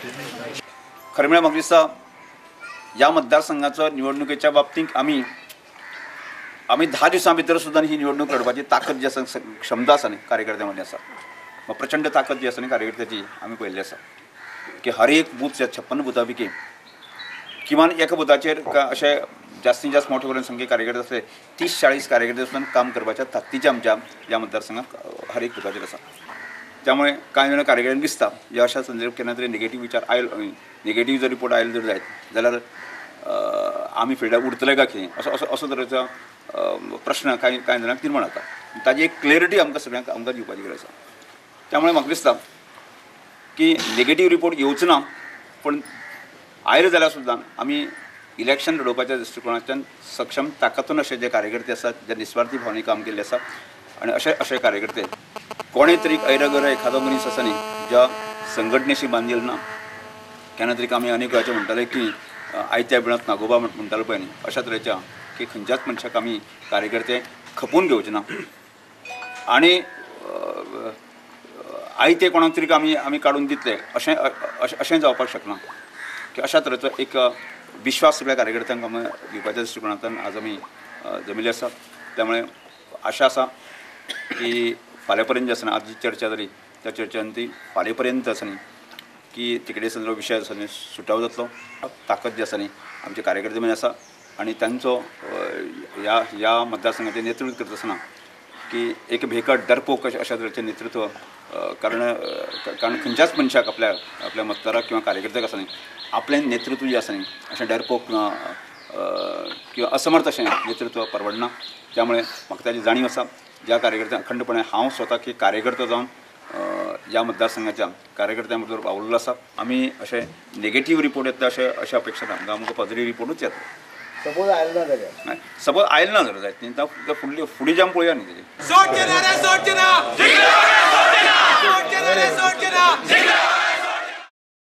खरें म्हळ्यार म्हाका दिसता ह्या मतदारसंघाचो निवडणुकेच्या बाबतींत आमी 10 दिवसां भितर सुद्दां ही निवडणूक लडपाची ताकद जी आसा, क्षमता आसा न्ही कार्यकर्त्यां मदीं आसा, प्रचंड ताकद जी आसा न्ही कार्यकर्त्याची आमी पळयल्ली आसा की हर एक बूथ 56 बुथां पैकी किमान एका बुथाचेर अशें जास्तीत जास्त मोठे करून संख्या कार्यकर्ते असले 30-40 कार्यकर्ते सुद्दां काम करपाच्या ताकदीचे आमच्या ह्या मतदारसंघात हर एक बुथाचेर आसा. त्यामुळे कांय जाणां कार्यकर्त्यांक दिसता ह्या अशा संदर्भात केन्ना तरी नेगेटीव विचार आयलो, नेगेटीव जर रिपोर्ट आयलो जर जायत जाल्यार आमी फिल्डार उरतले काय कितें असो तरेचो प्रश्न कांय जाणांक निर्माण जाता. ताजी एक क्लॅरिटी आमकां सगळ्यांक दिवपाची गरज आसा. त्यामुळे म्हाका दिसता की नेगेटीव रिपोर्ट येवच ना, पण आयले जाल्यार सुद्दां आमी इलेक्शन लडोवपाच्या दृश्टिकोनाच्यान सक्षम ताकदून असे जे कार्यकर्ते आसात, जे निस्वार्थी भावने काम केल्ले आसा आनी अशे कार्यकर्ते कोणें तरी ऐरगर एखादो मनीस आसा न्ही ज्या संघटनेशी बांदिल्लो ना. केन्ना तरी आमी अनेक वेळाचेर म्हणटाले की आयत्या बिळांत नागोबा म्हणटालो पळय न्ही, अशा तरेच्या की खंयच्याच मनशाक आमी कार्यकर्ते खपून घेवचे ना आनी आयते कोणाक तरी आमी काडून दितले अशें जावपाक शकना. की अशा तरेचो एक विश्वास सगळ्या कार्यकर्त्यांक आमी दिवपाच्या दृश्टिकोनांतल्यान आज आमी जमिल्ले आसा. त्यामुळे आशा आसा की फाल्यां पर्यंत जी आसा आज जी चर्चा जाली त्या चर्चेन ती फाल्यां पर्यंत आसा न्ही की तिकडे संदर्भ विशय आसा न्ही सुटाव जातलो. ताकद जी आसा न्ही आमचे कार्यकर्ते मदीं आसा आनी तांचो ह्या मतदारसंघाचें नेतृत्व करता आसतना की एक भेकट डरपोक अशा तरेचें नेतृत्व कारण खंयच्याच मनशाक आपल्या मतदाराक किंवा कार्यकर्त्याक आसा न्ही आपलें नेतृत्व जें आसा न्ही अशें डरपोक किंवा असमर्थ अशें नेतृत्व परवडना. त्यामुळे म्हाका ताची जाणीव आसा. ज्या कार्यकर्त्यांक अखंडपणे हांव स्वता की कार्यकर्तो जावन ह्या मतदारसंघाच्या कार्यकर्त्यां बरोबर वावुरलो आसा. आमी अशें नेगेटीव रिपोर्ट येता अशें अपेक्षा ना. आमकां पॉझिटीव रिपोर्टूच येता. सपोज आयलो ना जाल्यार सपोज आयलो ना जाल्यार जायत न्ही फुडें जें पळोवया न्ही तेजें.